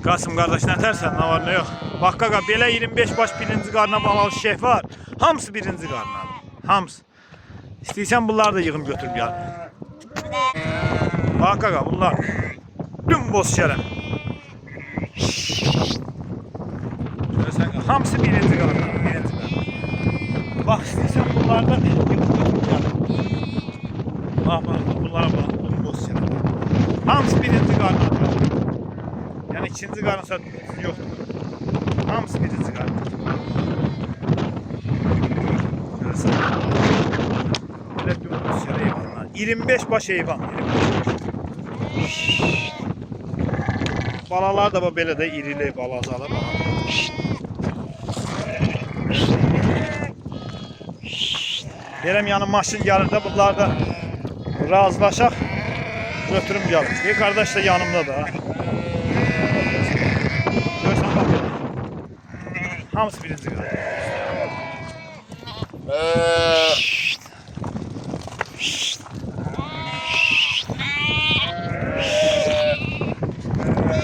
Qasım qardaş, nə tərsən, nə var, nə yox? Bax qaqa, belə 25 baş birinci qarına balalı şişək var. Hamısı birinci qarnadır. Hamısı. İstəyirsən bunları da yığım götürüb gəl. Bax qaqa, bunlar dümboz şərəm. Hamısı birinci qarnadır. Birinci qarnadır. Bax, istəyirsən bunları da yığım götürüb gəl. Bax, bunlara bax, dümboz şərəm. Hamısı birinci qarnadır. Yani ikinci qarın satması yoxdur. Hamısı birinci qarın. Belə dümdüz şərə heyvanlar. 25 baş heyvan. 25 baş. Balalar da belə də irili balacalar. Deyirəm, yəni maşın gəlir də, bunlar da razılaşaq. Götürüm gəlir. Qardaş da yanımda da. Hamısı birinci qarın.